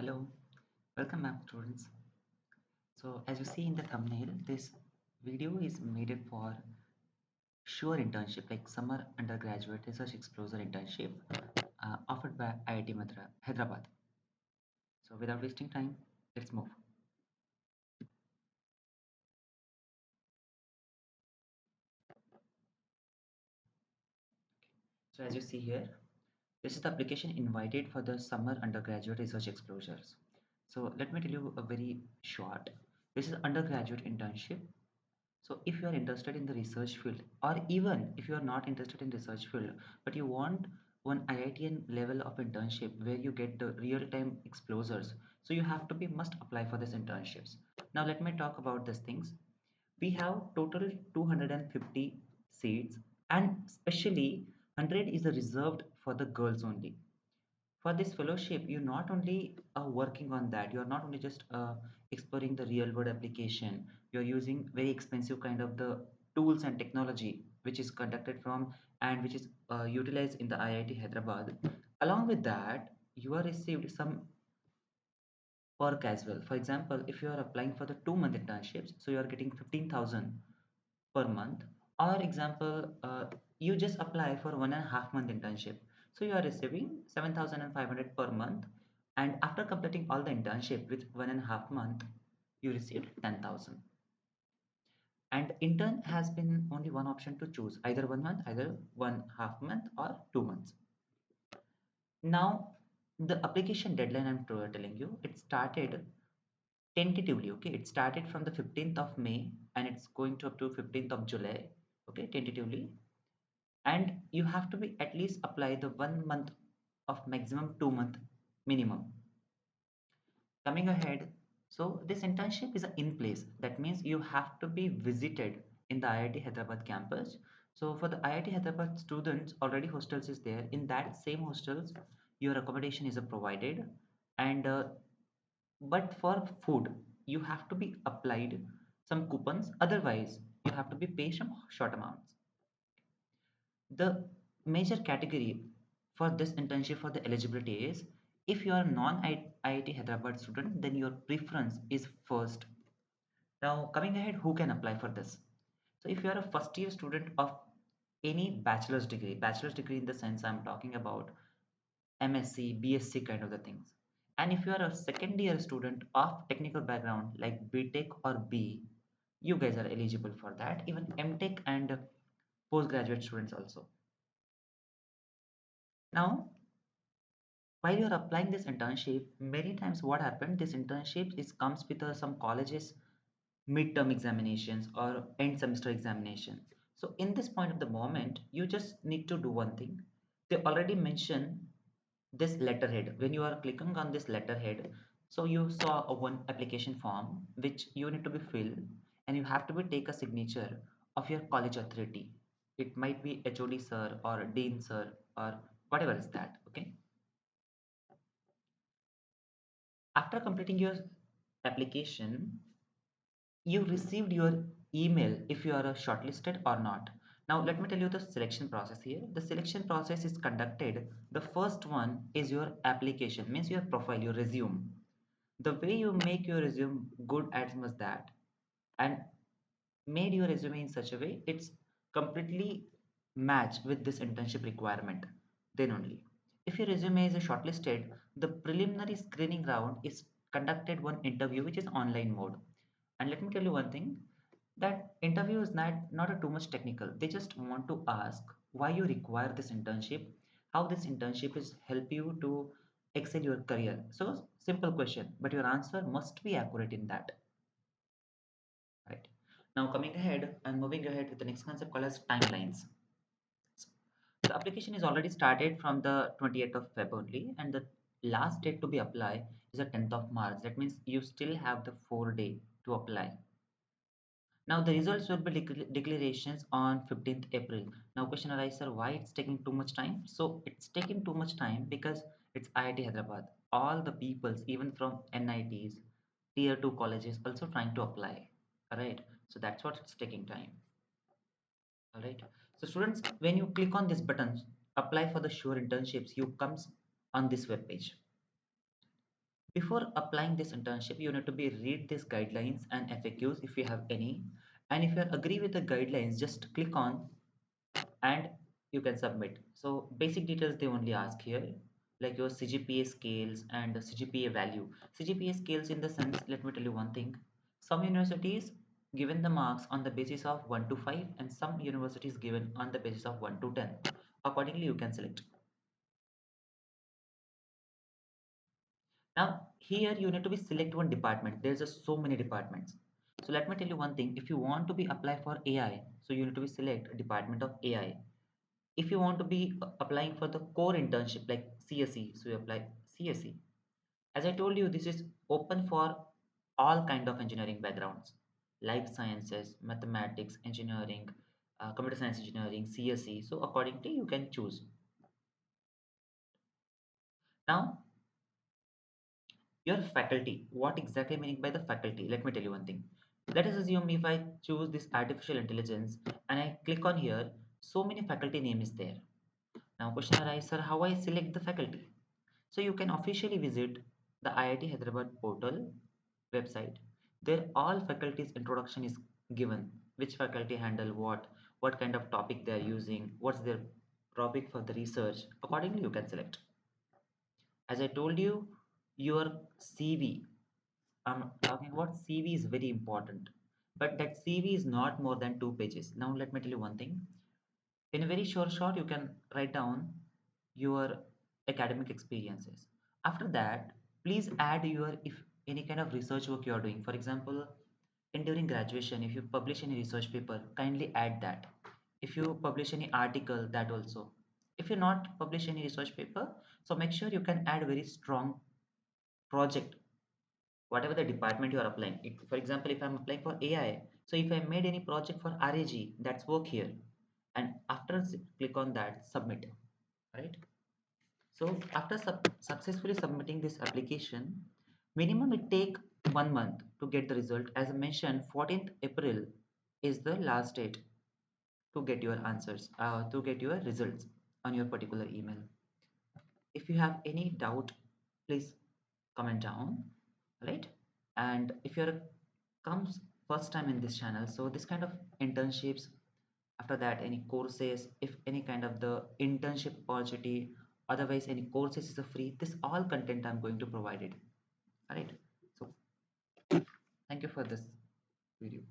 Hello, welcome back students. So as you see in the thumbnail, this video is made it for sure internship like Summer Undergraduate Research Exposure Internship offered by IIT Hyderabad. So without wasting time, let's move. So as you see here, this is the application invited for the Summer Undergraduate Research Exposures. So let me tell you a very short. This is undergraduate internship. So if you are interested in the research field, or even if you are not interested in research field, but you want one IITian level of internship where you get the real-time exposures, so you have to be must apply for these internships. Now let me talk about these things. We have total 250 seats, and especially 100 is reserved for the girls only. For this fellowship, you not only are working on that, you are not only just exploring the real world application, you're using very expensive kind of the tools and technology which is conducted from and which is utilized in the IIT Hyderabad. Along with that, you are received some perk as well. For example, if you are applying for the 2 month internships, so you are getting 15,000 per month. Or example, you just apply for 1.5 month internship, so you are receiving 7,500 per month. And after completing all the internship with 1.5 month, you received 10,000. And intern has been only one option to choose, either 1 month, either 1.5 month, or 2 months. Now, the application deadline I'm telling you, it started tentatively. Okay, it started from the 15th of May and it's going to up to 15th of July. Okay, tentatively. And you have to be at least apply the 1 month of maximum 2 month minimum. Coming ahead, so this internship is in place, that means you have to be visited in the IIT Hyderabad campus. So for the IIT Hyderabad students, already hostels is there. In that same hostels, your accommodation is provided. And but for food, you have to be applied some coupons, otherwise you have to be pay some short amounts. The major category for this internship for the eligibility is, if you are non-IIT Hyderabad student, then your preference is first. Now coming ahead, who can apply for this? So if you are a first year student of any bachelor's degree in the sense I'm talking about MSc, B.Sc kind of the things. And if you are a second year student of technical background like B.Tech or B, you guys are eligible for that. Even M.Tech and postgraduate students also. Now, while you're applying this internship, many times what happened, this internship is comes with some colleges midterm examinations or end semester examinations. So in this point of the moment, you just need to do one thing. They already mention this letterhead. When you are clicking on this letterhead, so you saw a one application form which you need to be filled, and you have to be take a signature of your college authority. It might be HOD sir or Dean sir or whatever is that. Okay. After completing your application, you received your email if you are shortlisted or not. Now, let me tell you the selection process here. The selection process is conducted. The first one is your application, means your profile, your resume. The way you make your resume good as much that, and made your resume in such a way it's completely matched with this internship requirement, then only. If your resume is shortlisted, the preliminary screening round is conducted one interview which is online mode. And let me tell you one thing, that interview is not a too much technical. They just want to ask why you require this internship, how this internship is help you to excel your career. So simple question, but your answer must be accurate in that. Right. Now coming ahead and moving ahead with the next concept called as timelines. So the application is already started from the 28th of February, and the last date to be applied is the 10th of March. That means you still have the 4 day to apply. Now the results will be declarations on 15th April. Now question arises, sir, why it's taking too much time? So it's taking too much time because it's IIT Hyderabad. All the peoples, even from NITs, tier 2 colleges also trying to apply. Alright. So that's what it's taking time. Alright. So students, when you click on this button, apply for the sure internships, you comes on this web page. Before applying this internship, you need to be read these guidelines and FAQs if you have any. And if you agree with the guidelines, just click on and you can submit. So basic details they only ask here, like your CGPA scales and the CGPA value. CGPA scales in the sense, let me tell you one thing. Some universities given the marks on the basis of 1 to 5 and some universities given on the basis of 1 to 10. Accordingly, you can select. Now here you need to be select one department. There's just so many departments. So let me tell you one thing. If you want to be apply for AI, so you need to be select department of AI. If you want to be applying for the core internship like CSE, so you apply CSE. As I told you, this is open for all kind of engineering backgrounds, life sciences, mathematics, engineering, computer science engineering, CSE. So accordingly, you can choose. Now, your faculty. What exactly meaning by the faculty? Let me tell you one thing. Let us assume if I choose this artificial intelligence and I click on here, so many faculty name is there. Now question arises, sir, how I select the faculty? So you can officially visit the IIT Hyderabad portal website. There all faculties introduction is given. Which faculty handle what kind of topic they are using, what's their topic for the research. Accordingly, you can select. As I told you, your CV. I'm talking about CV is very important. But that CV is not more than 2 pages. Now let me tell you one thing. In a very short, you can write down your academic experiences. After that, please add your if any kind of research work you are doing. For example, in during graduation, if you publish any research paper, kindly add that. If you publish any article, that also. If you not publish any research paper, so make sure you can add very strong project, whatever the department you are applying. For example, if I'm applying for AI, so if I made any project for RAG, that's work here. And after click on that, submit, right? So after successfully submitting this application, minimum it take 1 month to get the result. As I mentioned, 14th April is the last date to get your answers, to get your results on your particular email. If you have any doubt, please comment down, right? And if you're comes first time in this channel, so this kind of internships, after that any courses, if any kind of the internship opportunity, otherwise any courses is a free, this all content I'm going to provide it. All right, so thank you for this video.